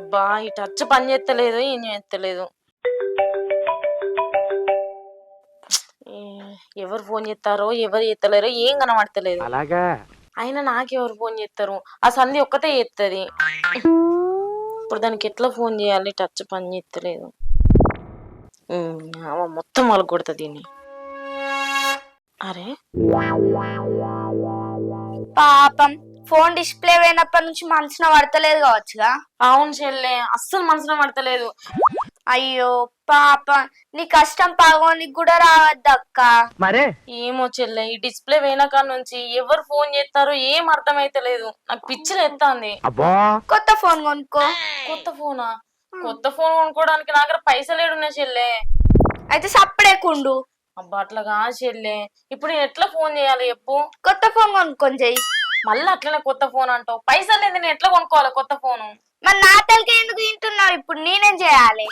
అబ్బా ఈ టచ్ పని చేస్తలేదు, ఏం చేస్తలేదు. ఎవరు ఫోన్ చేస్తారో ఎవరు చేస్తలేరో ఏం కనబడతలేదు. అలాగా అయినా నాకెవరు ఫోన్ చేస్తారు? ఆ సంధి ఒక్కతే చేస్తుంది. ఇప్పుడు దానికి ఎట్లా ఫోన్ చేయాలి? టచ్ పని చేస్తలేదు. మొత్తం వాళ్ళకి కొడతా దీన్ని. అరే పాపం ఫోన్ డిస్ప్లే పోయినప్పటి నుంచి మనసున పడతలేదు కావచ్చుగా. అవును చెల్లె, అస్సలు మనసులో పడతలేదు. అయ్యో పాపం, నీ కష్టం పాగోనికి కూడా రావద్దక్క. మరే ఏమో చెల్లె, ఈ డిస్ప్లే పోయిన కాడ నుంచి ఎవరు ఫోన్ చేస్తారో ఏం అర్థమైతలేదు. నాకు పిచ్చిలు ఎత్తాంది. అబ్బా కొత్త ఫోన్ కొనుక్కో. కొత్త ఫోనా? కొత్త ఫోన్ కొనుక్కోవడానికి నా దగ్గర పైసలు ఏడున్నాయి చెల్లె. అయితే సప్పుడేకుండు. అబ్బా అట్లా కాదు చెల్లె, ఇప్పుడు నేను ఎట్లా ఫోన్ చేయాలి చెప్పు? కొత్త ఫోన్ కొనుక్కొని చెయ్యి. మళ్ళీ అట్లనే కొత్త ఫోన్ అంటావు? పైసలు లేదు, నేను ఎట్లా కొనుక్కోవాలి కొత్త ఫోను? మరి నా తలకి ఎందుకు తింటున్నావు? ఇప్పుడు నేనేం చేయాలి?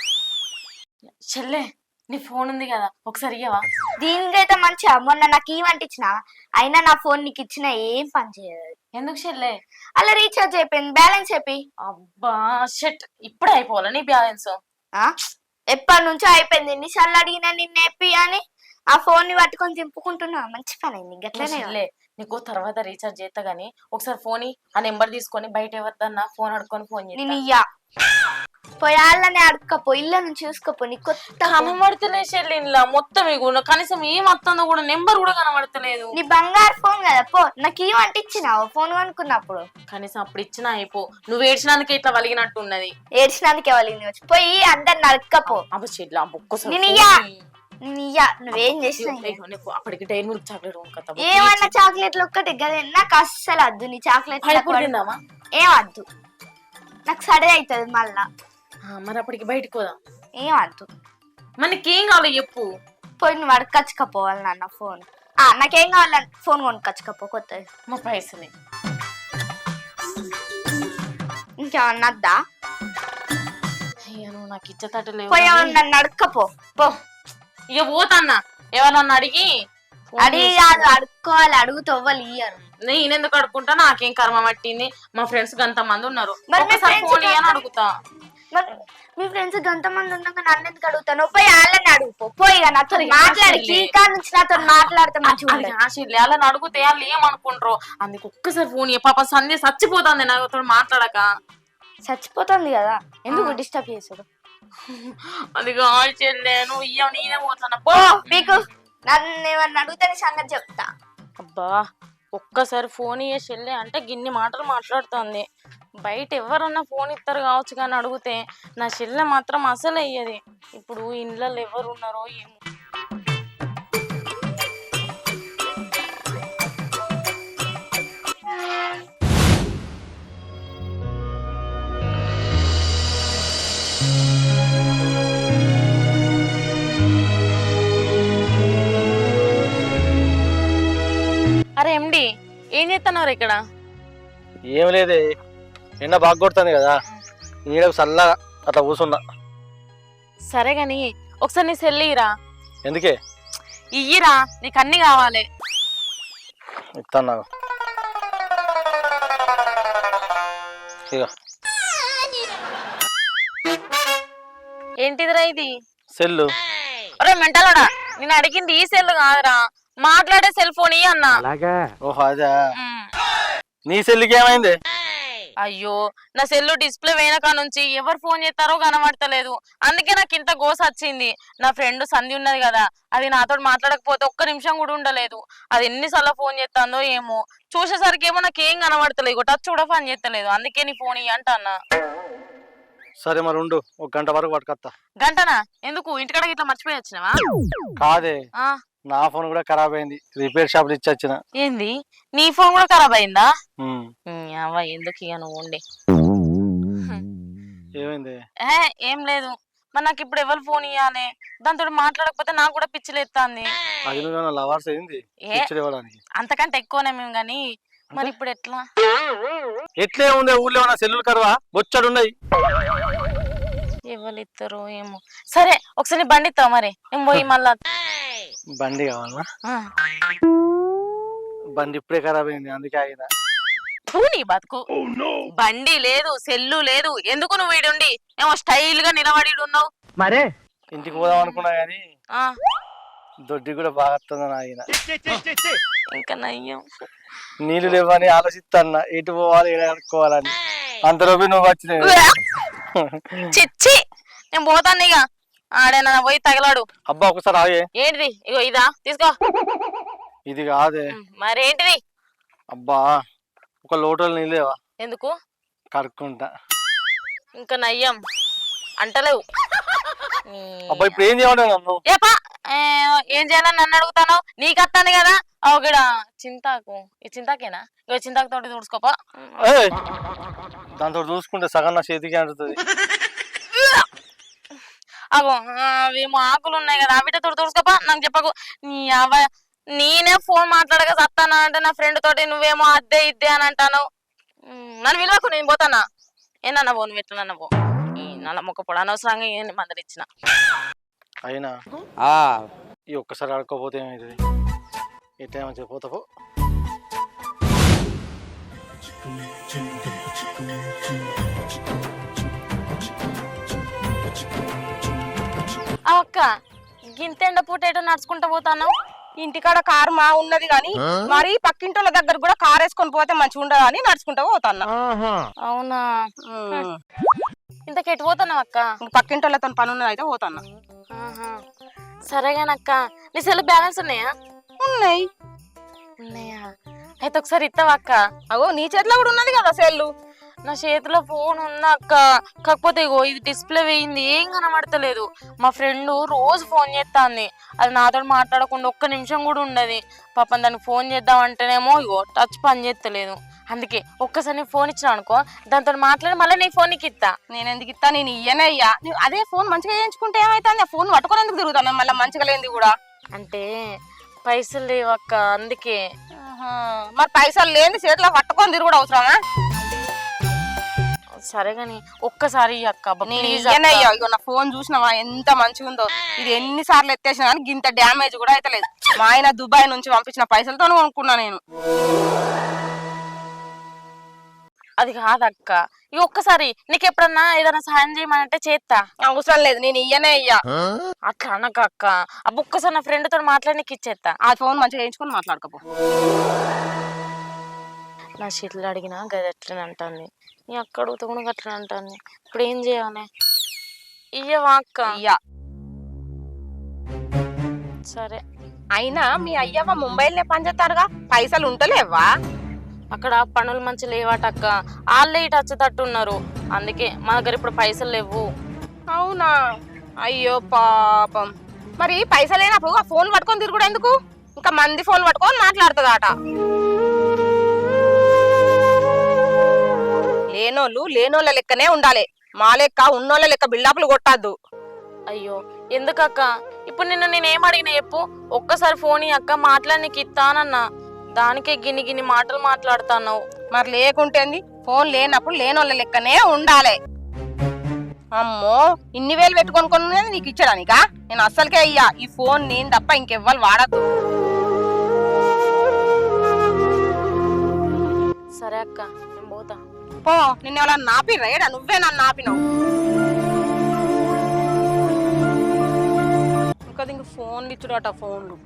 చెల్లె నీ ఫోన్ ఉంది కదా, ఒకసారి ఇయ్యవా? దీనికైతే మంచిగా మొన్న నాకు ఇచ్చిన, అయినా నా ఫోన్ నీకు ఇచ్చిన ఏం పని చేయదు. ఎందుకు చెల్లె? అలా రీఛార్జ్ అయిపోయింది, బ్యాలెన్స్ చెప్పి. అబ్బా షట్, ఇప్పుడే అయిపోవాలా నీ బ్యాలెన్స్? ఎప్పటి నుంచో అయిపోయింది. ఎన్నిసార్లు అడిగినా నిన్న చెప్పి అని ఆ ఫోన్ ని పట్టుకొని దింపుకుంటున్నా. మంచి పని అయింది. గట్లనే చెల్లె నీకు తర్వాత రీఛార్జ్ చేస్తా గానీ ఒకసారి ఫోన్ ఆ నెంబర్ తీసుకొని బయట ఎవరిదన్నా ఫోన్ అడుకొని ఫోన్ నేను ఇయ్యా. పోయాళ్ళని అడుక్కపో, ఇళ్ళ నుంచి చూసుకోపో. నీ కొత్త కనబడతలే చెల్లి, ఇలా మొత్తం ఇగో కనీసం ఏం వస్తుందో కూడా నెంబర్ కూడా కనబడతలేదు. నీ బంగారు ఫోన్ కదా, పో. నాకు ఏమంటే ఇచ్చినావు ఫోన్ కొనుక్కున్నప్పుడు? కనీసం అప్పుడు ఇచ్చినా అయిపో. నువ్వు ఏడ్చినందుకే ఇట్లా వలిగినట్టు ఉన్నది. ఏడ్చినందుకే వలిగింది వచ్చి. పోయి అందరిని అడుక్కపో. అబ్బా చెల్లి ఆ బుక్ నేను ఇయ్యా. నువ్వేం చేసినా అప్పటికి డైరీ మిల్క్ చాక్లెట్ కొనుక్కొస్తా. ఏమన్నా చాక్లెట్లు ఒక్కటి కదా, నాకు అస్సలు వద్దు నీ చాక్లెట్. తిందామా? ఏం వద్దు, నాకు సడే అవుతుంది మళ్ళా. మరి అప్పటికి బయటకు పోదాం. ఏం వద్దు. మనకేం కావాలి చెప్పు? పోయి నువ్వు అడగచ్చుకపోవాలి నాన్న ఫోన్. నాకేం కావాలని ఫోన్ కొనుక్కొచ్చుకపో కొత్తది. మా పైసలు ఇంకేమన్నా వద్దా? అయ్యా నువ్వు నాకు ఇచ్చేటట్టు పోయి నన్ను అడగకపో. పో. ఇక పోతాన్నా, ఎవరన్నా అడిగి కాదు, అడుక్కోవాలి. అడుగుతూ ఎవ్వరు ఇయ్యరు. నేనెందుకు అడుకుంటా? నాకేం కర్మ పట్టింది? మా ఫ్రెండ్స్ గంత మంది ఉన్నారు, అడుగుతా. మరి మీ ఫ్రెండ్స్ గంత మంది ఉన్నాక నన్ను ఎందుకు అడుగుతాను? పోయి వాళ్ళని అడుగుపో. పోయి నాతో మాట్లాడి చీకా నుంచి నాతో మాట్లాడితే మంచిగా. వాళ్ళని అడుగుతే వాళ్ళు ఏమనుకుంటారు? అందుకు ఒక్కసారి ఫోన్ పాప సంధ్య చచ్చిపోతుంది నాతో మాట్లాడక. చచ్చిపోతుంది కదా, ఎందుకు డిస్టర్బ్ చేసాడు? అది కాల్ చెల్లేను ఇయ్య, నేనే పోతాను. పో మీకు నన్ను ఏమన్నా అడుగుతానే సంగతి చెప్తా. అబ్బా ఒక్కసారి ఫోన్ ఇయ్యే చెల్లె అంటే గిన్ని మాటలు మాట్లాడుతుంది. బయట ఎవరన్నా ఫోన్ ఇస్తారు కావచ్చు కానీ అడిగితే నా చెల్లె మాత్రం అసలు అయ్యేది. ఇప్పుడు ఇండ్లలో ఎవరు ఉన్నారో ఏమో. అరే ఎండి, ఏం చేస్తున్నారు ఇక్కడ? ఏం లేదే, నిన్న బాగా కొడుతుంది కదా, నీడకు చల్లగా అట్లా కూర్చున్నా. సరే గాని ఒకసారి నీ సెల్ ఇయ్యరా. ఎందుకే? ఇయ్యిరా, నీకు అన్ని కావాలి. ఇస్తాను నాకు. ఏంటిదిరా ఇది? సెల్లు. అరే మెంటలోడా, నేను అడిగింది ఈ సెల్ కాదురా, మాట్లాడే సెల్ ఫోన్ ఇయ్య అన్నా. ఓహో అదే. నీ సెల్లుకి ఏమైంది? అయ్యో నా సెల్లు డిస్ప్లే పోయినకా నుంచి ఎవరు ఫోన్ చేస్తారో కనబడతలేదు. అందుకే నాకు ఇంత గోస వచ్చింది. నా ఫ్రెండ్ సంధి ఉన్నది కదా, అది నాతో మాట్లాడకపోతే ఒక్క నిమిషం కూడా ఉండలేదు. అది ఎన్నిసార్లు ఫోన్ చేస్తుందో ఏమో. చూసేసరికి ఏమో నాకేం కనబడతలేదు, టచ్ కూడా ఫోన్ చేస్తలేదు. అందుకే నీ ఫోన్ ఇయ్య అంటన్నా. సరే మరి ఉండు, ఒక గంట వరకు పట్టుకొస్తా. గంటనా? ఎందుకు? ఇంటికాడ ఇట్లా మర్చిపోయి వచ్చినావా? కాదే, నా ఫోన్ కూడా ఖరాబ్ అయింది, రిపేర్ షాప్ లో ఇచ్చి వచ్చిన. ఏంది, నీ ఫోన్ కూడా ఖరాబ్ అయిందా? ఎందుకు ఇక నువ్వు ఉండి. ఏమైంది? ఏం లేదు, మరి నాకు ఇప్పుడు ఎవరు ఫోన్ ఇవ్వాలి? దాంతో మాట్లాడకపోతే నాకు కూడా పిచ్చిలేస్తుంది. అంతకంటే ఎక్కువనే మేము గాని. మరి ఇప్పుడు ఎట్లా? ఎట్లే ఉంది, ఊళ్ళో ఉన్న సెల్లులు కరువా బొచ్చడు ఉన్నాయి. ఎవరు ఇస్తారో ఏమో. సరే ఒకసారి బండి ఇస్తావు మరి, ఏం పోయి మళ్ళా. బండి కావాలా? బండి ఇప్పుడే ఖరాబ్ అయింది, అందుకే ఆగిన. ఫూ, నీ బతుకు. బండి లేదు, సెల్లు లేదు, ఎందుకు నువ్వు వీడుండి ఏమో స్టైల్ గా నిలబడి ఉన్నావు? మరే ఇంటికి పోదాం అనుకున్నా కానీ ఆ, దొడ్డి కూడా బాగా వస్తుంది ఆయన. ఇంకా నయ్యం. నీళ్ళు లేవని ఆలోచిస్తాన్న, ఎటు పోవాలి ఎటు కనుక్కోవాలని. అంతలోపు నువ్వు వచ్చినావు. చిచ్చి, నేను పోతాను ఇక. ఆడేనా పోయి తగలాడు. అబ్బా ఒకసారి ఆగే. ఏంటిది? ఇగో ఇదా తీసుకో. ఇది కాదే. మరేంటిది? అబ్బా ఒక లోటలు నీళ్ళేవా? ఎందుకు? కడుక్కుంటా. ఇంకా నయ్యం అంటలేవు. అబ్బా ఇప్పుడు ఏం చేయమంటావు నన్ను? ఏపా ఏం చేయాలని నన్ను అడుగుతాను? నీకు వస్తాను కదా. ఒకడ చింతాకు, ఈ చింతాకేనా? ఇగో చింతాకు తోటి తుడుచుకోపా. ఏయ్, దాంతో చూసుకుంటే సగం నా చేతికి అంటుతుంది. అగో అవేమో ఆకులు ఉన్నాయి కదా, అవిట తోటి తుడుచుకోపా. నాకు చెప్పకు. నేనే ఫోన్ మాట్లాడక సత్తానా అంటే నా ఫ్రెండ్ తోటి నువ్వేమో అద్దే ఇద్దే అని అంటాను. నన్ను విలువకు, నేను పోతానా? ఏనన్నా పో, నువ్వు ఎట్లనన్నా పో. ఈ నల్ల మొక్క పొడ అనవసరంగా ఏంది మందలు ఇచ్చిన. అయినా ఈ ఒక్కసారి ఆడుకోపోతే ఏమవుతుంది? ఎట్లా ఏమని పోతావు? అక్క గింతెండ పూట ఏటో నడుచుకుంటా పోతాను. ఇంటికాడ కారు మా ఉన్నది గాని మరి పక్కింటోళ్ళ దగ్గర కూడా కారు వేసుకొని పోతే మంచిగా ఉండదు అని నడుచుకుంటా పోతాన్నా. అవునా? ఇంతకెటు పోతున్నావు అక్క? పక్కింటోళ్ళతో పని ఉన్నది అయితే పోతాన్నా. సరేగానక్క. నీ సెల్ బ్యాలెన్స్ ఉన్నాయా? ఉన్నాయి. ఉన్నాయా? అయితే ఒకసారి ఇస్తావా అక్క? అగో నీ చేతిలో కూడా ఉన్నది కదా సెల్లు. నా చేతిలో ఫోన్ ఉందా అక్క, కాకపోతే ఇగో ఇది డిస్ప్లే వేయింది, ఏం కనబడతలేదు. మా ఫ్రెండ్ రోజు ఫోన్ చేస్తాంది, అది నాతో మాట్లాడకుండా ఒక్క నిమిషం కూడా ఉండదు. పాపం దానికి ఫోన్ చేద్దామంటేనేమో ఇగో టచ్ పని చేస్తలేదు. అందుకే ఒక్కసారి నీ ఫోన్ ఇచ్చిన అనుకో, దాంతో మాట్లాడి మళ్ళీ నీ ఫోన్ నీకు ఇస్తా. నేను ఎందుకు ఇస్తా? నేను ఇయ్యనే ఇయ్యా. అదే ఫోన్ మంచిగా చేయించుకుంటే ఏమైతుంది? ఆ ఫోన్ పట్టుకొని ఎందుకు తిరుగుతాను మళ్ళీ మంచిగా లేనిది కూడా? అంటే పైసలు లేవు అక్క, అందుకే. మరి పైసలు లేని చేతిలో పట్టుకొని తిరుగుడు అవసరమా? సరే గాని ఒక్కసారి అక్క ఇగో నా ఫోన్ చూసినావా ఎంత మంచిగా ఉందో? ఇది ఎన్నిసార్లు ఎత్తేసినా కానీ ఇంత డ్యామేజ్ కూడా అయితే లేదు. మా ఆయన దుబాయ్ నుంచి పంపించిన పైసలతో కొనుక్కున్నా నేను. అది కాదక్క, ఇక ఒక్కసారి నీకు ఎప్పుడన్నా ఏదైనా సాయం చేయమనంటే చేస్తా. అవసరం లేదు, నేను ఇయ్యనే ఇయ్యా. అట్లా అనక అక్క. అబ్బు ఒక్కసారి నా ఫ్రెండ్ తో మాట్లాడి నీకు ఇచ్చేస్తా. ఆ ఫోన్ మంచిగా వేయించుకొని మాట్లాడుకోపో. నా షీట్లు అడిగినా గది ఎట్లని అంటాను, నీ అక్క అడుగుతా కూడా అట్లా అంటాను. ఇప్పుడు ఏం చేయాలి? ఇయ్యవా అక్క? ఇయ్యా. సరే. అయినా మీ అయ్యవ్వ ముంబైలోనే పనిచేస్తారుగా, పైసలు ఉంటలేవా? అక్కడ పనులు మంచి లేవాటక్క, వాళ్ళే ఇటు వచ్చేటట్టున్నారు. అందుకే మా దగ్గర ఇప్పుడు పైసలు లేవు. అవునా? అయ్యో పాపం. మరి పైసలు లేనప్పుడు ఆ ఫోన్ పట్టుకొని తిరుగుడు ఎందుకు? ఇంకా మంది ఫోన్ పట్టుకొని మాట్లాడుతుందట. లేనోళ్ళ లెక్కనే ఉండాలి, మా లెక్క ఉన్నోళ్ళ లెక్క బిల్డప్లు కొట్టద్దు. అయ్యో ఎందుకక్క? ఇప్పుడు నిన్ను నేనేం అడిగినా చెప్పు. ఒక్కసారి ఫోన్ అక్క మాట్లాడి నీకు ఇస్తానన్నా, దానికే గిన్ని గిన్ని మాటలు మాట్లాడుతాను. మరి లేకుంటేంది? ఫోన్ లేనప్పుడు లేనోళ్ళ లెక్కనే ఉండాలి. అమ్మో, ఇన్ని వేలు పెట్టుకొని కొన్నది నీకు ఇచ్చడానికా? నేను అస్సలకే అయ్యా. ఈ ఫోన్ నేను తప్ప ఇంకెవ్వరు వాడద్దు. సరే అక్క, నేను పోతా. పో, నిన్న ఎవరన్నా నాపిర్రా? ఏడా నువ్వే నన్ను నాపినావు. ఇంకా ఇంక ఫోన్లు ఇచ్చుడట, ఫోన్లు.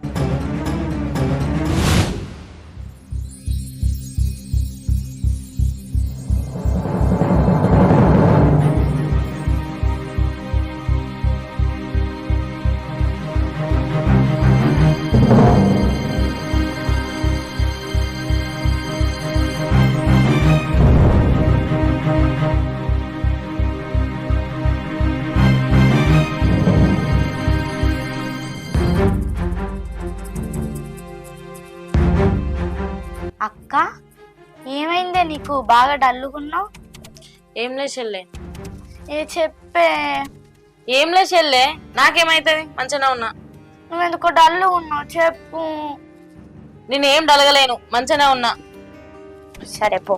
అక్క ఏమైందే నీకు? బాగా డల్లుగున్నావు. ఏం లే చెల్లె. చెప్పే. ఏం లే చెల్లె, నాకేమైతుంది? మంచిగా ఉన్నా. నువ్వెందుకో డల్లు ఉన్నావు, చెప్పు. నేనేం డలగలేను, మంచిగానే ఉన్నా. సరే పో.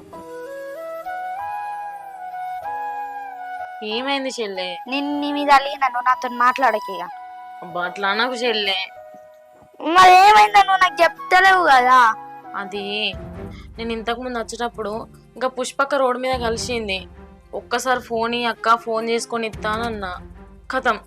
ఏమైంది చెల్లె? నీ మీద అలిగిన నువ్వు నాతో మాట్లాడకిగా. అబ్బా అట్లా నాకు చెల్లె. మరి ఏమైందా? నువ్వు నాకు చెప్తలేవు కదా. అది నేను ఇంతకు ముందు వచ్చేటప్పుడు ఇంకా పుష్పక్క రోడ్డు మీద కలిసింది. ఒక్కసారి ఫోన్ అక్క ఫోన్ చేసుకొని ఇస్తానన్నా. కథం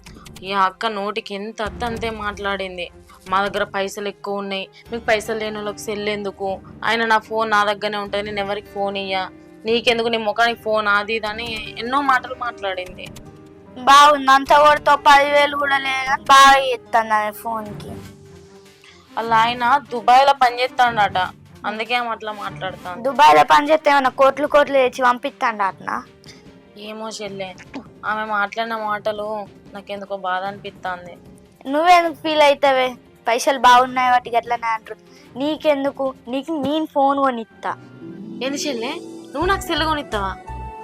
ఈ అక్క నోటికి ఎంత అత్త అంతే మాట్లాడింది. మా దగ్గర పైసలు ఎక్కువ ఉన్నాయి, మీకు పైసలు లేని వాళ్ళకి సెల్ ఎందుకు, ఆయన నా ఫోన్ నా దగ్గరనే ఉంటుంది, నేను ఎవరికి ఫోన్ ఇయ్యా, నీకెందుకు, నీ ముఖానికి ఫోన్ అది ఇది అని ఎన్నో మాటలు మాట్లాడింది. బాగుంది, అంత కొడితో 10,000 కూడా లేదా, బాగా ఇస్తాను ఫోన్ కి. అలా ఆయన దుబాయ్ లో పనిచేస్తాడట, అందుకే ఆమె అట్లా మాట్లాడతాను. దుబాయ్ లో పని చేస్తే ఏమన్నా కోట్లు తెచ్చి పంపిస్తాండ అట్లా. ఏమో చెల్లె, ఆమె మాట్లాడిన మాటలు నాకెందుకో బాధ అనిపిస్తుంది. నువ్వెందుకు ఫీల్ అవుతావే, పైసలు బాగున్నాయి వాటికి ఎట్లనే అంటారు. నీకెందుకు, నీకు నేను ఫోన్ కొనిస్తా. ఏంది చెల్లె, నువ్వు నాకు సెల్ కొనిస్తావా?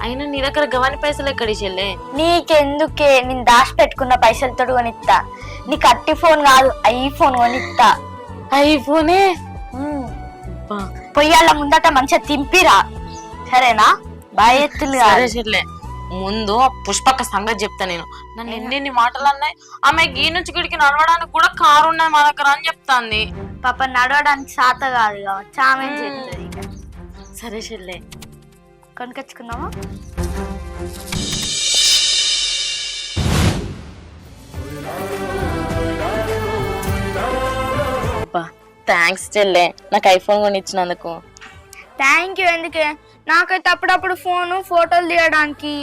అయినా నీ దగ్గర గవాని పైసలు ఎక్కడి చెల్లె? నీకెందుకే, నేను దాచి పెట్టుకున్న పైసలతో కొనిస్తా. నీకు అట్టి ఫోన్ కాదు, ఐఫోన్ కొనిస్తా. ఐఫోనే పొయ్యాల ముందట మంచిగా తింపిరా, సరేనా? బాగా ఎత్తులు సరే చెల్లె, ముందు ఆ పుష్పక్క సంగతి చెప్తా. నేను నన్ను ఎన్ని మాటలు అన్నాయి. ఆమె గీ నుంచి గిడికి నడవడానికి కూడా కారు ఉన్నది మా దగ్గర అని చెప్తాంది. పాప నడవడానికి శాత కాదు కావచ్చు, ఆమె చెప్తుంది. సరే చెల్లె, కొనుకొచ్చుకున్నావా? థ్యాంక్స్ చెల్లె, నాకు ఐఫోన్ కొని ఇచ్చినందుకు. Thank you. ఎందుకే, నాకైతే అప్పుడప్పుడు ఫోను ఫోటోలు తీయడానికి.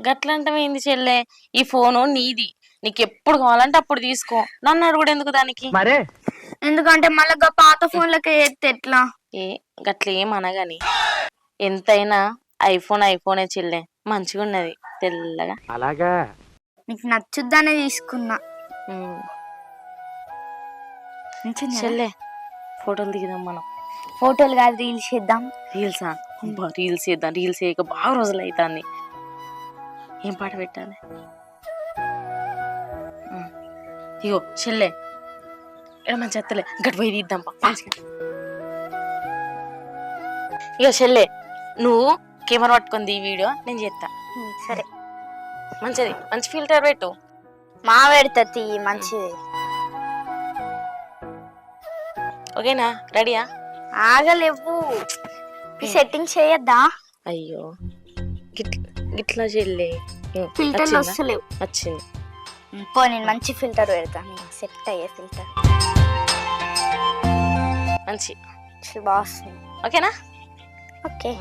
గట్లంటే ఏంది చెల్లె, ఈ ఫోను నీది, నీకు ఎప్పుడు కావాలంటే అప్పుడు తీసుకో, నన్ను అడుగుడు ఎందుకు దానికి? ఎందుకంటే మళ్ళీ పాత ఫోన్లకి ఎత్తే ఎట్లా? గట్ల ఏమనగాని ఎంతైనా ఐఫోనే చెల్లె, మంచిగా ఉన్నది తెల్లగా. అలాగా నీకు నచ్చుద్దనే తీసుకున్నా. చెల్లె, ఫోటోలు దిగుదాం మనం. ఫోటోలు కాదు, రీల్స్ చేద్దాం. రీల్సా? రీల్స్ చేద్దాం. రీల్స్ చేయక బాగా రోజులు అవుతుంది. ఏం పాట పెట్టాలి? ఇగో చెల్లె, ఇక్కడ మంచి ఎత్తలే, గట్టి పోయి తీద్దాం. ఇగో చెల్లె, నువ్వు కెమెరా పట్టుకుంది ఈ వీడియో, నేను చేస్తా. సరే, మంచిది, మంచి ఫిల్టర్ పెట్టు. మా పెడతీ మంచిది. ఓకేనా? రెడీయా? ఆగలేవు, సెట్టింగ్ చేయొద్దా? అయ్యో గిట్లా చెల్లె, ఫిల్టర్ వస్తలేవు. వచ్చింది పో, నేను మంచి ఫిల్టర్ పెడతాను, సెట్ అయ్యే ఫిల్టర్. మంచి బాగా వస్తుంది. ఓకేనా? ఓకే.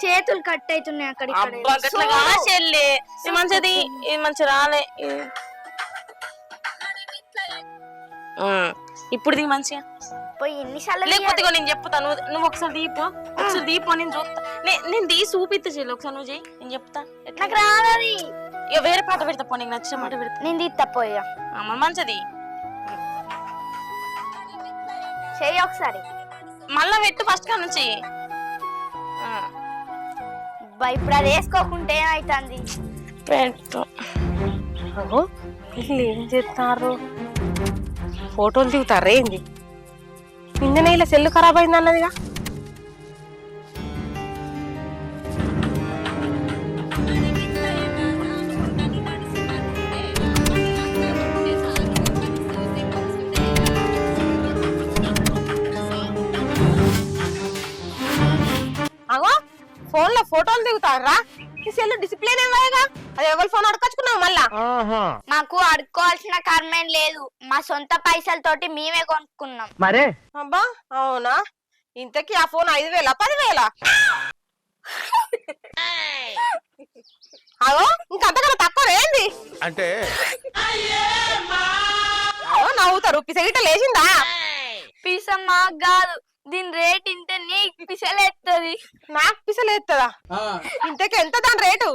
చేతులు కట్ అవుతున్నాయి అక్కడ. చెల్లి మంచిది, ఇది మంచి రాలే. ఇప్పుడు దిగి మంచిగా పోయి ఎన్నిసార్లు, లేకపోతే నేను చెప్తా, నువ్వు ఒకసారి దీపో, నేను చూస్తా. నేను దీ చూపిస్తా చెల్లి, ఒకసారి నువ్వు చెయ్యి, నేను చెప్తా. నాకు రావాలి. ఇక వేరే పాట పెడతా, పో నీకు నచ్చిన పాట పెడతా. నేను తీస్తా, పోయా. మంచిది, చెయ్యి ఒకసారి, మళ్ళా పెట్టు ఫస్ట్ కా నుంచి. ఇప్పుడు అది వేసుకోకుంటే ఏమైతుంది? పెట్టు. వీళ్ళు ఏం చేస్తారు? ఫోటోలు దిగుతారా ఏంది? నిన్ననే ఇలా సెల్లు ఖరాబ్ అయింది అన్నదిగా. అగో ఫోన్ లో ఫోటోలు దిగుతారా? ఈ సెల్ డిస్ప్లే ఏమయ్యగా, అది ఎవరి ఫోన్ అడకొచ్చుకున్నావు మళ్ళా? మాకు అడుక్కోవాల్సిన కర్మేం లేదు, మా సొంత పైసలతోటి మేమే కొనుక్కున్నాం. మరే అబ్బా, అవునా? ఇంతకీ ఆ ఫోన్ 5,000 10,000? అగో ఇంకంతకన్నా తక్కువ ఏంది అంటే నవ్వుతారు. పిసగిట లేచిందా? పిసమ్మా కాదు, దీని రేట్ ఇంత, నీకు పిసలేస్తుంది. నాకు పిసలేస్తుందా? ఇంతకీ ఎంత దాని రేటు?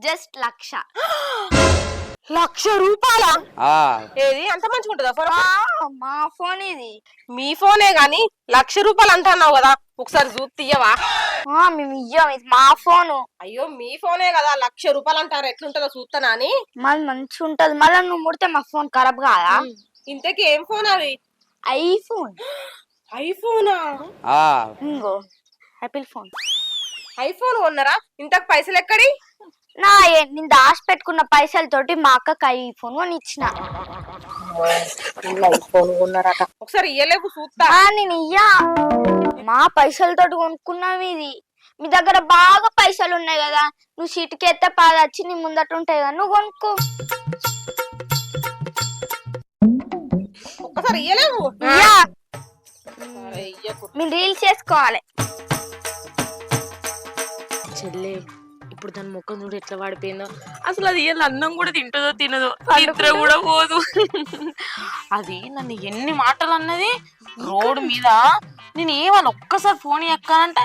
జస్ట్ 1,00,000. 1,00,000 రూపాయలా? ఏది అంత మంచిగా ఉంటుందా ఫోన్? మా ఫోన్ ఇది. మీ ఫోనే గాని 1,00,000 రూపాయలు అంటున్నావు కదా, ఒకసారి చూస్తీయవా? మేము ఇయ్యం, ఇది మా ఫోను. అయ్యో మీ ఫోనే కదా, 1,00,000 రూపాయలు అంటారు, ఎట్లుంటుందో చూస్తానా అని. మళ్ళీ మంచిగా ఉంటది, మళ్ళీ నువ్వు ముడితే మా ఫోన్ ఖరాబ్ కాదా? ఇంతకీ ఏం ఫోన్ అది? ఐఫోన్. ఐఫోనా? ఇంకో యాపిల్ ఫోన్. ఐఫోన్ కొన్నారా? ఇంతకు పైసలు ఎక్కడి? నేను దాచి పెట్టుకున్న పైసలతోటి మా అక్కకి ఐఫోన్ కొని ఇచ్చిన. ఐఫోన్ కొన్నారట. ఒకసారి ఇయ్యలేవు చూస్తా. నేను ఇయ్యా, మా పైసలతోటి కొనుక్కున్నాం. ఇది మీ దగ్గర బాగా పైసలు ఉన్నాయి కదా, నువ్వు సీటుకి ఎత్తే పాలు వచ్చి నీ ముందట ఉంటాయి కదా, నువ్వు కొనుక్కో. ఒక్కసారి ఇయ్యలేవు. మీరు రీల్స్ చేసుకోవాలి. చెల్లె ఇప్పుడు దాని ముఖం చూడు ఎట్లా వాడిపోయిందో. అసలు అది ఏం అన్నం కూడా తింటుందో తినదో, నిద్ర కూడా పోదు. అది నన్ను ఎన్ని మాటలు అన్నది రోడ్డు మీద. నేను ఏమన్నా ఒక్కసారి ఫోన్ ఎక్కానంటే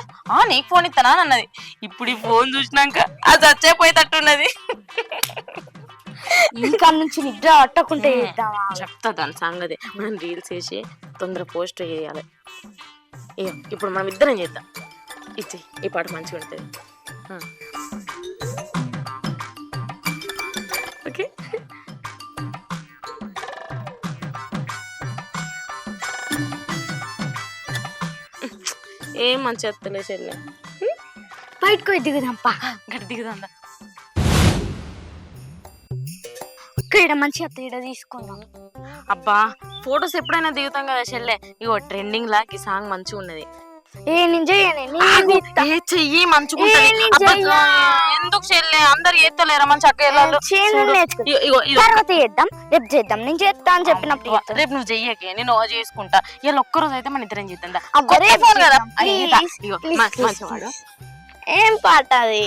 నీకు ఫోన్ ఇస్తానా అన్నది. ఇప్పుడు ఈ ఫోన్ చూసినాక అది చచ్చేపోయేటట్టున్నది. ఇంకా నుంచి నిద్ర పట్టకుంటే చెప్తా దాని సంగతి. మనం రీల్స్ వేసి తొందర పోస్ట్ చేయాలి. ఇప్పుడు మనం ఇద్దరం చేద్దాం. ఇచ్చి ఈ పాట మంచిగా ఉంటుంది. ఓకే, ఏం మంచి వస్తలే చెల్లె. బయటకు దిగుదాంపా, గట్టి దిగుదా. ఇక్కడ మంచిగా తీడ తీసుకుందాం. అబ్బా ఫొటోస్ ఎప్పుడైనా దిగుతాం కదా చెల్లె. ఇగో ట్రెండింగ్ లా ఈ సాంగ్ మంచిగా ఉన్నది. నేను చెయ్యి మంచిగా ఎందుకు చెల్లె? అందరు చేస్తలేరా మంచి అక్క? తర్వాత చేద్దాం, రేపు చేద్దాం. నేను చేస్తా అని చెప్పినప్పుడు రేపు నువ్వు చెయ్యకే, నేను చేసుకుంటా. ఇలా ఒక్కరోజు అయితే మన ఇద్దరం చేద్దాం. ఏం పాట అది?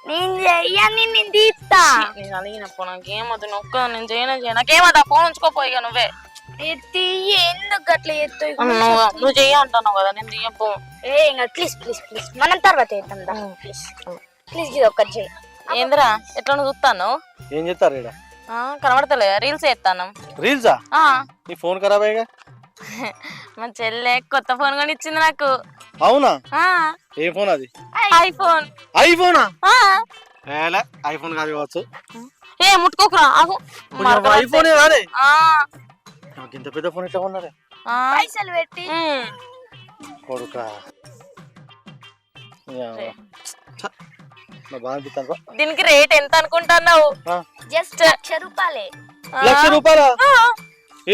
నేను చెయ్యని, నేను తీస్తా. నేను అడిగినప్పుడు నాకేమద్దు, నొక్క నేను చేయను. నాకేమద్దు, ఫోన్ ఉంచుకోపోయిగా నువ్వే. ఎందుకు అట్లా చేస్తావు? నువ్వు చెయ్యి అంటున్నావు కదా, నేను చెయ్యపో. ప్లీజ్ ప్లీజ్ ప్లీజ్, మనం తర్వాత చేద్దాం. ప్లీజ్ ప్లీజ్, ఇది ఒక్కటి చెయ్యి. ఏందిరా ఎట్లా చూస్తాను? ఏం చెప్తారు ఇక్కడ? కనబడతలే, రీల్స్ చేస్తాను. రీల్సా? నీ ఫోన్ ఖరాబ్ అయ్యగా. మా చెల్లె కొత్త ఫోన్ కొని ఇచ్చింది నాకు. అవునా? ఏ ఫోన్ అది? ఐఫోన్. ఐఫోనా? ఐఫోన్ కాదు కావచ్చు. ఏ ముట్టుకోకురా, ఆగు. ఐఫోన్ కాదే. నాకు ఇంత పెద్ద ఫోన్ ఎట్లా కొన్నారే? పైసలు పెట్టి కొడుకా. దీనికి రేట్ ఎంత అనుకుంటున్నావు? జస్ట్ 1,00,000 రూపాయలే. 1,00,000 రూపాయలా?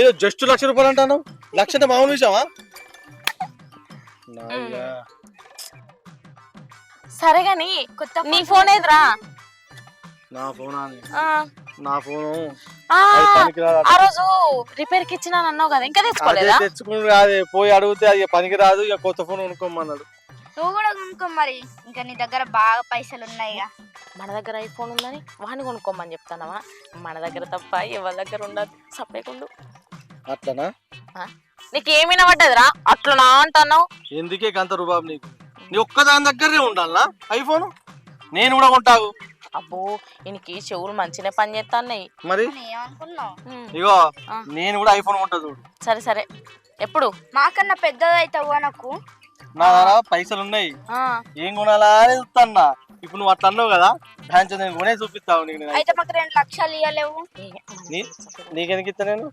ఏదో జస్ట్ 1,00,000 రూపాయలు అంటాను. 1,00,000 అంటే మామూలు విషయమా? సరే గాని నీ ఫోన్ ఏదిరా? నా ఫోనా? నా ఫోను ఆ రోజు రిపేర్ కి ఇచ్చినా అన్నావు కదా, ఇంకా తెచ్చుకోలేదా? తెచ్చుకుని రాదే, పోయి అడిగితే అది పనికి రాదు, ఇక కొత్త ఫోన్ కొనుక్కోమన్నాడు. నువ్వు కూడా కొనుక్కో మరి, ఇంకా నీ దగ్గర బాగా పైసలు ఉన్నాయి. మన దగ్గర ఐఫోన్ ఉందని వాడిని కొనుక్కోమని చెప్తానవా? మన దగ్గర తప్ప ఎవరి దగ్గర ఉండదు. సపరేకుండు. అట్లనా? నీకేమైనా పడ్డదిరా అట్లా అంటున్నావు? ఎందుకే అంత రూబాబు నీకు? నీ ఒక్కదాని దగ్గరనే ఉండాలా ఐఫోన్? నేను కూడా కొంటావు. అబ్బో ఈయనకి చెవులు మంచిగా పని చేస్తాయి మరి. ఏమనుకున్నావు? ఇగో నేను కూడా ఐఫోన్ కొంటా చూడు. సరే సరే, ఎప్పుడు? మాకన్నా పెద్దదైతావు నాకు. నా దగ్గర పైసలు ఉన్నాయి, ఏం కొనాలా అని చూస్తున్నా. ఇప్పుడు నువ్వు అట్లా అన్నావు కదా, దాంట్లో నేను కొనే చూపిస్తావు నీకు. అయితే మాకు 2,00,000 ఇవ్వలేవు? నీకెందుకు ఇస్తా నేను?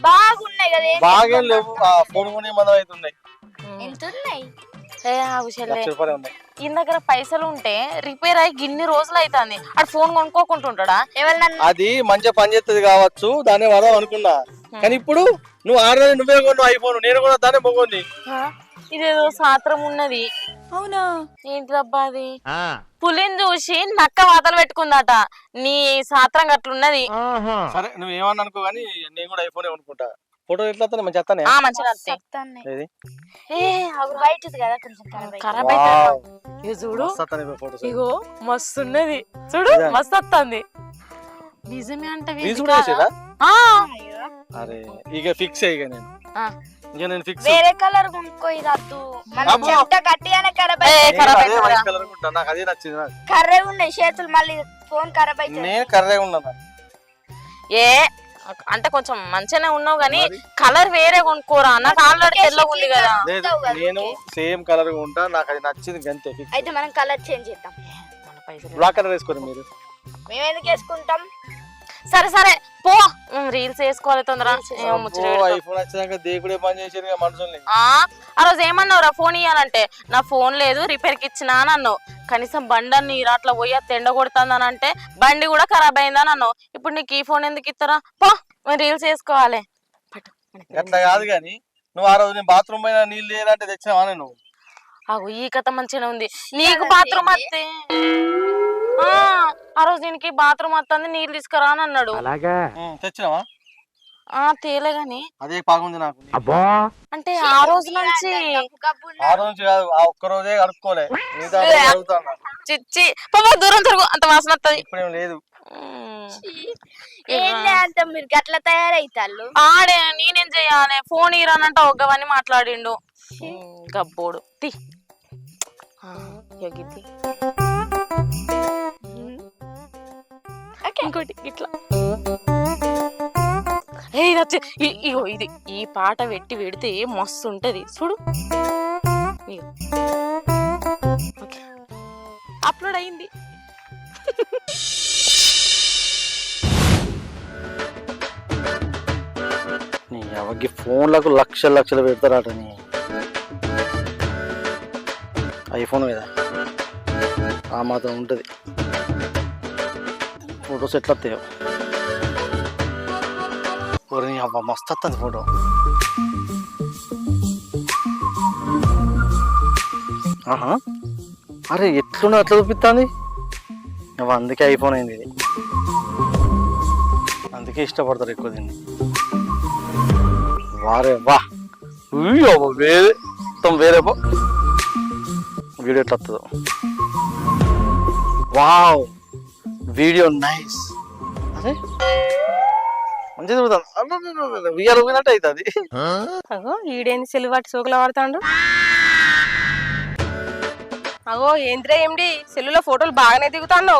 బాగున్నాయి కదా. బాగా లేవు, ఫోన్ కొనే మందం అవుతున్నాయి. ఎంత ఉన్నాయి? ఈయన దగ్గర పైసలు ఉంటే రిపేర్ అయ్యి గిన్ని రోజులు అవుతుంది, అటు ఫోన్ కొనుక్కోకుంటుంటాడా? అది మంచిగా పని చేస్తుంది కావచ్చు, దాన్ని వాడదాం అనుకున్నా. కానీ ఇప్పుడు నువ్వు ఆడదాన్ని నువ్వే కొన్నావు ఐఫోన్, నేను కూడా దాన్ని మొగ్గుంది. ఇదేదో సాత్రం ఉన్నది. అవునా? ఏంటిదబ్బా అది? పులిని చూసి నక్క వాతలు పెట్టుకుందట. నీ సాత్రం అట్లున్నది. సరే నువ్వేమన్నా అనుకో గానీ నేను కూడా ఐఫోన్ కొనుక్కుంటా. ఫోటో ఎట్లా మంచి వస్తానే? మంచిగా చూడు. ఇగో మస్తు ఉన్నది చూడు, మస్తు వస్తుంది. నిజమే అంటే అరే ఇక ఫిక్స్ అయ్యి నేను. నేను ఫిక్స్. వేరే కలర్ కొనుక్కో, ఇది వద్దు. నాకు అదే నచ్చింది. కర్రే ఉన్నాయి చేతులు, మళ్ళీ ఫోన్ ఖరాబ్ అయితే నేను కర్రే ఉన్నాను. ఏ అంటే కొంచెం మంచిగానే ఉన్నావు గానీ కలర్ వేరే కొనుక్కోరా, నాకు ఆల్రెడీ తెల్లగా ఉంది కదా. లేదు నేను సేమ్ కలర్ ఉంటా, నాకు అది నచ్చింది గంతే. అయితే మనం కలర్ చేంజ్ చేద్దాం. మన పైసలు బ్లాక్ కలర్ వేసుకోండి మీరు. మేము ఎందుకు వేసుకుంటాం? సరే సరే పో, రీల్స్ వేసుకోవాలి తొందర. ఐఫోన్ వచ్చాక దేవుడే పని చేసారు మనుషుల్ని. ఆ రోజు ఏమన్నావురా ఫోన్ ఇయ్యాలంటే, నా ఫోన్ లేదు రిపేర్ కి ఇచ్చినా అని అన్నావు. కనీసం బండి నీరు అట్లా పోయి తెండ కొడుతుందని అంటే బండి కూడా ఖరాబ్ అయిందని అన్నావు. ఇప్పుడు నీకు ఈ ఫోన్ ఎందుకు ఇస్తారా? పో, రీల్స్ వేసుకోవాలి. అట్లా కాదు కానీ నువ్వు ఆ రోజు నేను బాత్రూమ్ పైన నీళ్ళు లేదంటే తెచ్చినావా నేను? అగో ఈ కథ మంచిగానే ఉంది. నీకు బాత్రూమ్ వస్తే ఆ రోజు దీనికి బాత్రూమ్ వస్తుంది నీళ్ళు తీసుకురా అని అన్నాడు. తెచ్చినావా? తేలే గాని అదే బాగుంది నాకు. అంటే ఆ రోజు నుంచి ఆ రోజు కాదు, ఆ ఒక్క రోజే కడుక్కోలే. చిచ్చి పాప దూరం తిరుగు, అంత వాసన వస్తుంది. ఇప్పుడేం లేదు. అంత మీరు గట్ల తయారైతాళ్ళు. ఆడే నేనేం చెయ్యాలి, ఫోన్ ఇరానంట ఒగ్గవని మాట్లాడిండు గబ్బోడు. తి ఇంకోటి ఇట్లా ఇగో ఇది ఈ పాట పెడితే మస్తు ఉంటది చూడు. అప్లోడ్ అయింది. నీ అవకి ఫోన్లకు లక్షలు పెడతారట. నీ ఐఫోన్ మీద ఆ మాత్రం ఉంటది. ఫోటోస్ ఎట్లా వస్తాయో అవ్వ, మస్తు వస్తుంది ఫోటో. ఆహా, అరే ఎట్లున్నా అట్లా చూపిస్తుంది. అందుకే ఐఫోన్ అయింది ఇది. అందుకే ఇష్టపడతారు ఎక్కువ దీన్ని. వారే వా వేరే మొత్తం వేరే వీడియో ఎట్లా వస్తుందో. Wow, video nice. అరే మంచిగా చూద్దాం. వీఆర్ పోయినట్టు అవుతుంది. అగో ఈడేంది సెల్లు సోకులు వాడుతాడు. అగో ఏంద్రే ఏమిటి సెల్లులో ఫోటోలు బాగానే దిగుతాడు.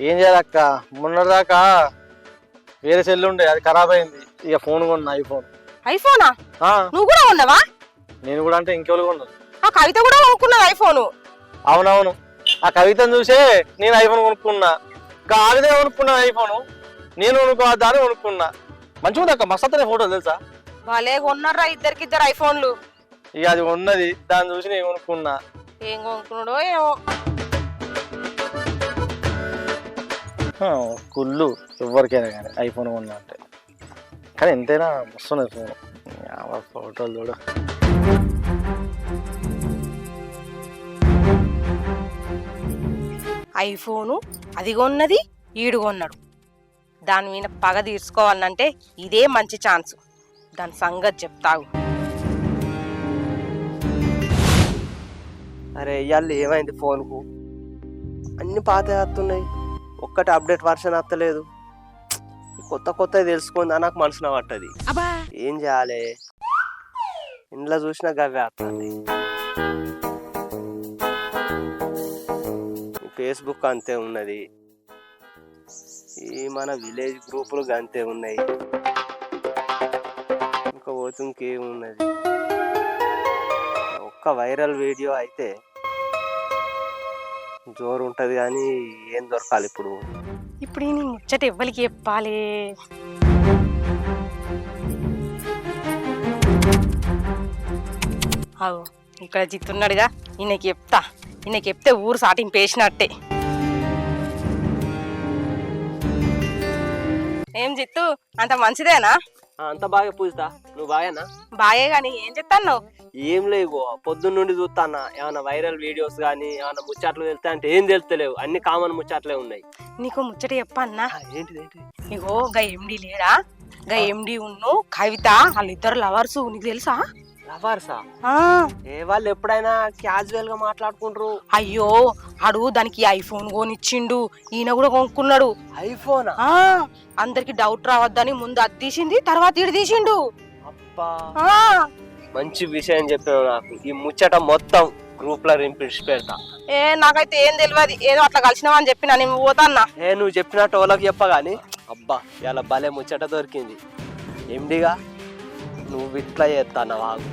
ఏం చేయాలక్క, మొన్నదాకా వేరే సెల్ ఉండే, అది ఖరాబ్ అయింది. ఇక ఫోన్ కొన్నా, ఐఫోన్. ఐఫోనా? నువ్వు కూడా ఉన్నావా? నేను కూడా అంటే ఇంకెవరు కొన్నారు. ఆ కవిత కూడా కొనుక్కున్నది ఐఫోన్. అవునవును, ఆ కవితను చూసే నేను ఐఫోన్ కొనుక్కున్నా. కావిదే కొనుక్కున్నా ఐఫోన్, నేను కొనుక్కోవద్దా అని కొనుక్కున్నా. మంచిగా ఉంది అక్క, మస్తు ఫోటోలు తెలుసా. వాళ్ళే కొన్నారా ఇద్దరు ఐఫోన్లు. ఇక అది ఉన్నది, దాన్ని చూసి నేను కొనుక్కున్నా. ఏం కొనుక్కున్నాడో ఏమో. కుళ్ళు ఎవరికైనా కానీ ఐఫోన్ కొన్నా అంటే. కానీ ఎంతైనా వస్తున్నది ఫోన్. ఫోటోలు చూడ. ఐఫోను అది కొన్నది, ఈడు కొన్నాడు. దాని మీద పగ తీర్చుకోవాలంటే ఇదే మంచి ఛాన్స్. దాని సంగతి చెప్తావు. అరే ఇవాళ ఏమైంది ఫోన్కు? అన్ని పాత వస్తున్నాయి, ఒక్కటి అప్డేట్ వర్షన్ వస్తలేదు. కొత్త తెలుసుకుందా నాకు మనసున పట్టది. ఏం చేయాలి? ఇంట్లో చూసినా గవ్వే వస్తుంది. ఫేస్బుక్ అంతే ఉన్నది, ఈ మన విలేజ్ గ్రూపులు అంతే ఉన్నాయి. ఇంకా పోతే ఇంకేమున్నది? ఒక్క వైరల్ వీడియో అయితే జోరు ఉంటది కానీ ఏం దొరకాలి ఇప్పుడు? ఇప్పుడు నీ ముచ్చట ఎవ్వరికి చెప్పాలి? అవు ఇక్కడ జిత్తున్నాడుగా, ఈయనకి చెప్తా. ఈయనకి చెప్తే ఊరు సాటింపు వేసినట్టే. ఏం జిత్తు, అంత మంచిదేనా? అంత బాగా పూజతా. నువ్వు బాగానా? బాగే గాని ఏం చెప్తాను? ఏం లేవు, పొద్దున్న నుండి చూస్తానా. ఏమైనా వైరల్ వీడియోస్ కానీ ఏమైనా ముచ్చట్లు తెలుస్తా అంటే ఏం తెలుస్తలేవు, అన్ని కామన్ ముచ్చట్లే ఉన్నాయి. నీకు ముచ్చట చెప్పన్నా? ఏంటిది? ఇగో గా ఎండి లేడా, గా ఎండి ఉన్ను కవిత వాళ్ళిద్దరు లవర్స్. నీకు తెలుసా? లవర్సా? ఏ వాళ్ళు ఎప్పుడైనా క్యాజువల్ గా మాట్లాడుకుంటారు. అయ్యో అడు దానికి ఐఫోన్ కొనిచ్చిండు, ఈయన కూడా కొనుక్కున్నాడు. ఐఫోనా? అందరికి డౌట్ రావద్దని ముందు అది తీసింది, తర్వాత ఇటు తీసిండు. అబ్బా, మంచి విషయం చెప్పావు నాకు. ఈ ముచ్చట మొత్తం గ్రూప్ లో రింపిడిచి పెడతా. నాకైతే ఏం తెలియదు, ఏదో అట్లా కలిసినావా అని చెప్పినా. నేను పోతాన్నా. నువ్వు చెప్పినట్టు వాళ్ళకి చెప్పగాని అబ్బా ఇలా భలే ముచ్చట దొరికింది. ఎండిగా నువ్వు ఇట్లా చేస్తాను వాగు.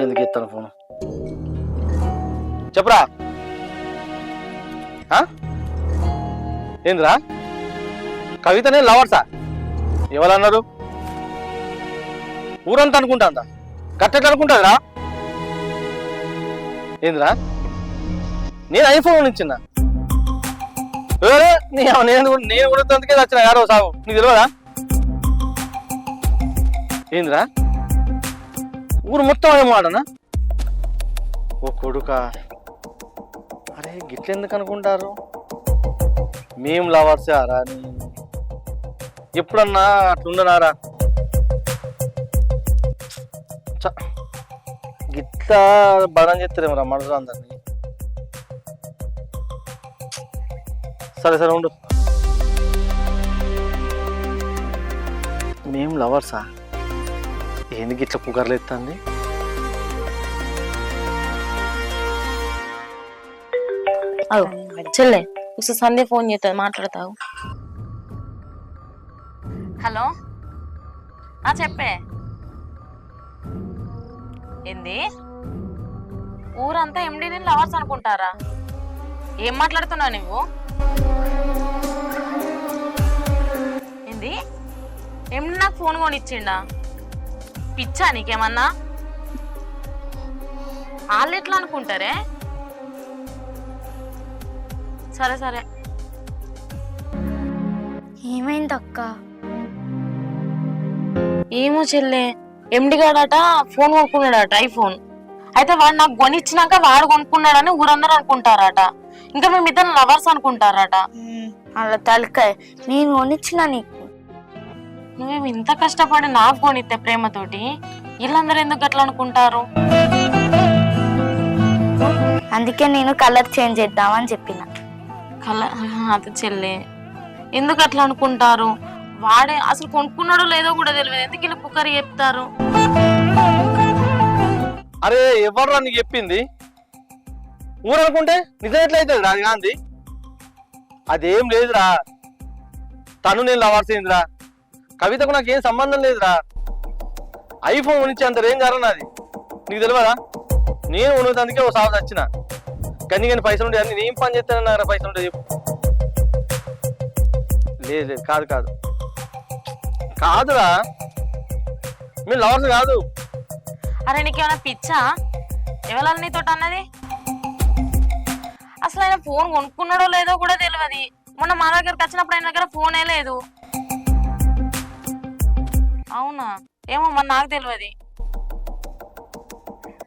ఎందుకు ఎత్తాను ఫోన్? చెప్పరా ఏంద్రా? కవితనే లవర్సా? ఎవరన్నారు? ఊరంతా అనుకుంటా. కట్టెట్ అనుకుంటారా? ఏంద్రా? నేను ఐఫోన్ ఇచ్చిన నేను కూడా వచ్చిన యారో సాగు నీకు తెలియదా? ఏంద్రా? ఊరు మొత్తం ఏమాడనా? ఓ కొడుక, అరే గిట్లెందుకు అనుకుంటారు? మేము లవర్స్ ఆరా? ఎప్పుడన్నా అట్లుండనారా? గిట్లా బలం చెప్తారేమో రా మనసు అందరినీ. సరే సరే ఉండు. మేము లవర్సా? ఎందుకు ఇట్లా పుకార్లు ఎత్తంది? చెల్లె ఒకసారి సంధ్య ఫోన్ చేస్తుంది, మాట్లాడతావు. హలో చెప్పే. ఏంది? ఊరంతా ఎండీని లవర్స్ అనుకుంటారా? ఏం మాట్లాడుతున్నావు నువ్వు? ఏంది? ఎండి నాకు ఫోన్ కొనిచ్చిండా? పిచ్చా నీకేమన్నా? వాళ్ళు ఎట్లా అనుకుంటారే? సరే సరే. ఏమైంది అక్క? ఏమో చెల్లె, ఎండి గాడట ఫోన్ కొనుక్కున్నాడట, ఐఫోన్. అయితే వాడు నాకు కొనిచ్చినాక వాడు కొనుక్కున్నాడని ఊరందరూ అనుకుంటారట. ఇంకా మేమిద్దరం లవర్స్ అనుకుంటారట. అలా తలకాయ, నేను కొనిచ్చిన నీకు. నువ్వేమి ఇంత కష్టపడి నాకు కొనిస్తే ప్రేమతోటి వీళ్ళందరూ ఎందుకు అట్లా అనుకుంటారు? అందుకే నేను కలర్ చేంజ్ చేద్దామని చెప్పిన. అది చెల్లె, ఎందుకు అట్లా అనుకుంటారు? వాడే అసలు కొనుక్కున్నాడో లేదో కూడా తెలియదు, ఎందుకు ఇలా పుకారి చెప్తారు? అరే ఎవర్రా నీకు చెప్పింది? ఊరనుకుంటే నిజం ఎట్లయితుంది రా గాంధీ? అదేం లేదురా, తను నేను లవర్స్ ఏందిరా? కవితకు నాకేం సంబంధం లేదురా. ఐఫోన్ కొనిచ్చే అంత రేంజ్ అరా నాది, నీకు తెలియదా? నేను ఉన్నదందుకే ఓ సాగు వచ్చిన. కానీ పైసలు ఉండే అన్ని నేను పని చేస్తానన్నారా? పైసలు ఉంటే చెప్పు. లేదు లేదు, కాదు కాదు కాదురా, మీరు లవర్స్ కాదు. అరే నీకేమైనా పిచ్చా? ఎవరు నీతో అన్నది? అసలు ఆయన ఫోన్ కొనుక్కున్నాడో లేదో కూడా తెలియదు. మొన్న మా దగ్గరకు వచ్చినప్పుడు ఆయన దగ్గర ఫోనే లేదు. అవునా? ఏమో మరి నాకు తెలియదు.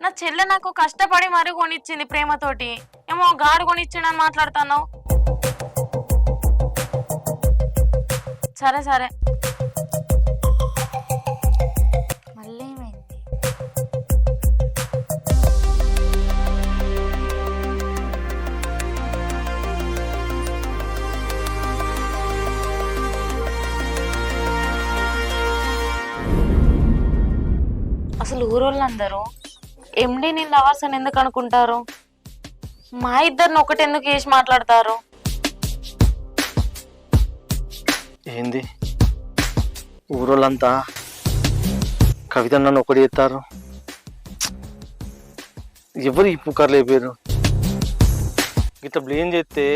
నా చెల్లె నాకు కష్టపడి మరీ కొనిచ్చింది ప్రేమతోటి. ఏమో గాడు కొనిచ్చిండని మాట్లాడుతున్నావు. సరే సరే. మళ్ళీ ఏమైంది? అసలు ఊరోళ్ళందరూ ఎండి నీ లవర్స్ అని ఎందుకు అనుకుంటారు? మా ఇద్దరిని ఒకటి ఎందుకు వేసి మాట్లాడతారు? ఏంది ఊరోళ్ళంతా కవిత నన్ను ఒకటి చేస్తారు? ఎవరు ఈ పుకార్లు అయిపోయారు? ఇట్లా బ్లేమ్ చేస్తే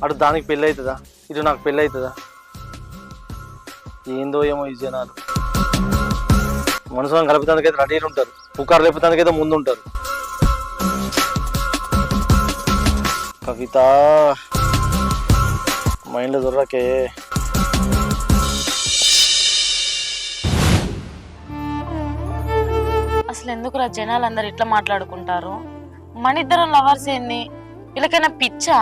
అటు దానికి పెళ్ళి అవుతుందా, ఇటు నాకు పెళ్ళి అవుతుందా? ఏందో ఏమో ఈ జనాలు. మనసులను కలుపుతానికైతే రెడీలు ఉంటారు, పుకారు లేపుతానికైతే ముందు ఉంటారు. కవిత మైండ్లో దొరకే. అసలు ఎందుకురా జనాలు అందరు ఇట్లా మాట్లాడుకుంటారు? మన ఇద్దరం లవర్స్ ఏంది? వీళ్ళకైనా పిచ్చా?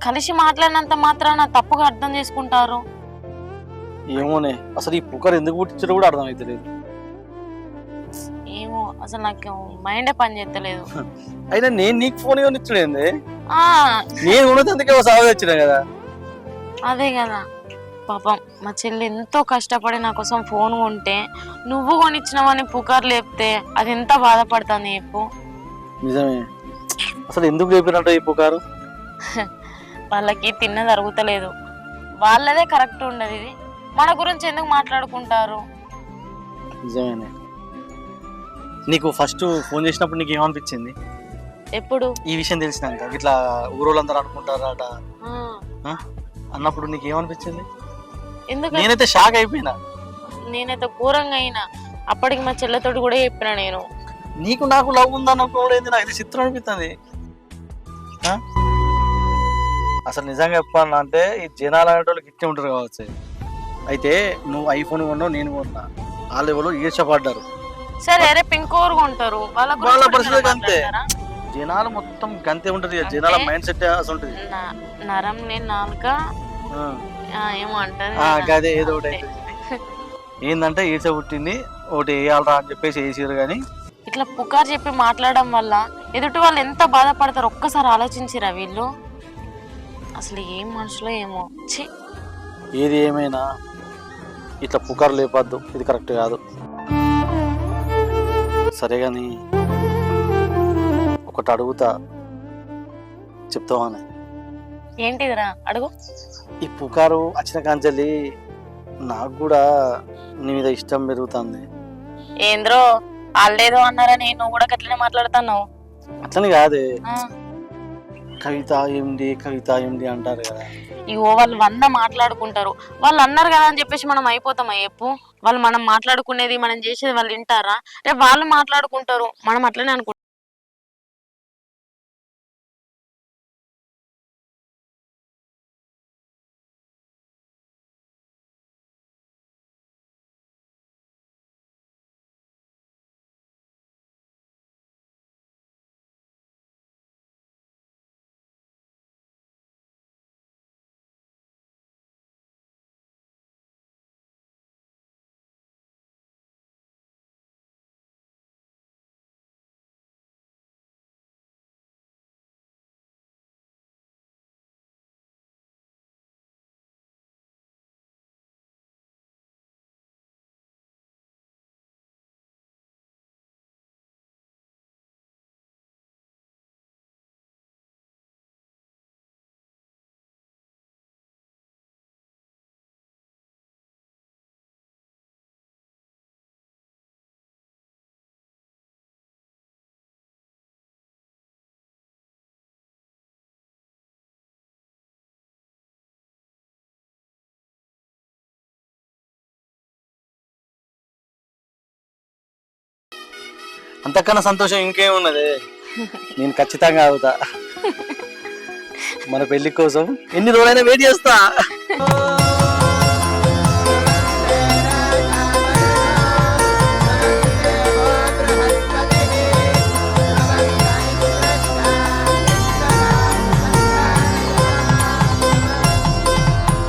కలిసి మాట్లాడినంత మాత్రాన తప్పుగా అర్థం చేసుకుంటారు. ఏమోనే, అసలు ఈ పుకారు ఎందుకు పుట్టించారో కూడా అర్థమైతలేదు. ఏమో అసలు నాకు మైండే పని చేస్తలేదు. అయినా నేను నీకు ఫోన్ కొనిచ్చుడేంది? ఆ నేను ఉన్నదందుకే ఓ సాగు వచ్చినా కదా. అదే కదా, పాపం మా చెల్లి ఎంతో కష్టపడి నా కోసం ఫోన్ కొంటే నువ్వు కొనిచ్చినావని పుకారు లేపితే అది ఎంత బాధపడతాను చెప్పు. నిజమే, అసలు ఎందుకు లేపినట్టు ఈ పుకారు? వాళ్ళకి తిన్నది అరుగుతలేదు, వాళ్ళదే కరెక్ట్ ఉండదు. ఇది మన గురించి ఎందుకు మాట్లాడుకుంటారు? నిజమేనే. నీకు ఫస్ట్ ఫోన్ చేసినప్పుడు నీకు ఏమనిపించింది? ఎప్పుడు ఈ విషయం తెలిసినాక ఇట్లా ఊరోళ్ళందరూ అనుకుంటారట అన్నప్పుడు నీకు ఏమనిపించింది? ఎందుకు నేనైతే షాక్ అయిపోయినా. నేనైతే ఘోరంగా అయినా. అప్పటికి మా చెల్లెతోటి కూడా చెప్పిన నేను. నీకు నాకు లవ్ ఉందన్నప్పుడు నాకు చిత్రం అనిపిస్తుంది. అసలు నిజంగా చెప్పాలన్నా అంటే ఈ జనాలు అనేటోళ్ళకి ఇట్టే ఉంటారు కావచ్చు. అయితే నువ్వు ఐఫోన్ కొన్నావు, నేను కొన్నా, ఆ లెవెల్లో ఈర్చపడ్డారు. సరే అరే పింకోరు కొంటారు, వాళ్ళ పరిస్థితి అంతే. జనాలు మొత్తం గంతే ఉంటది, జనాల మైండ్ సెట్ అసలు ఉంటది. నరం లేని నాలుక ఏమో అంటారు అదే ఏదో ఒకటి ఏంటంటే ఈర్చ పుట్టింది ఒకటి వేయాలరా అని చెప్పేసి వేసారు. కానీ ఇట్లా పుకారు చెప్పి మాట్లాడడం వల్ల ఎదుటి వాళ్ళు ఎంత బాధపడతారు ఒక్కసారి ఆలోచించిరా వీళ్ళు? అసలు ఏం మనుషులో ఏమో. ఛీ, ఏది ఏమైనా ఇట్లా పుకారు లేపద్దు, ఇది కరెక్ట్ కాదు. సరే కానీ ఒకటి అడుగుతా, చెప్తావా? ఏంటిదిరా అడుగు. ఈ పుకారు వచ్చిన కాంచెల్లి నాకు కూడా నీ మీద ఇష్టం పెరుగుతుంది. ఏంద్రో వాళ్ళేదో అన్నారని నువ్వు కూడా గట్లనే మాట్లాడుతున్నావు. అట్లని కాదే, కవిత ఏంటి అంటారు కదా. ఇగో వాళ్ళు 100 మాట్లాడుకుంటారు, వాళ్ళు అన్నారు కదా అని చెప్పేసి మనం అయిపోతామా చెప్పు? వాళ్ళు మనం మాట్లాడుకునేది మనం చేసేది వాళ్ళు వింటారా? రేపు వాళ్ళు మాట్లాడుకుంటారు, మనం అట్లనే అనుకుంటాం. అంతకన్నా సంతోషం ఇంకేమున్నది? నేను ఖచ్చితంగా అవుతా. మన పెళ్లి కోసం ఎన్ని రోజులైనా వెయిట్ చేస్తా.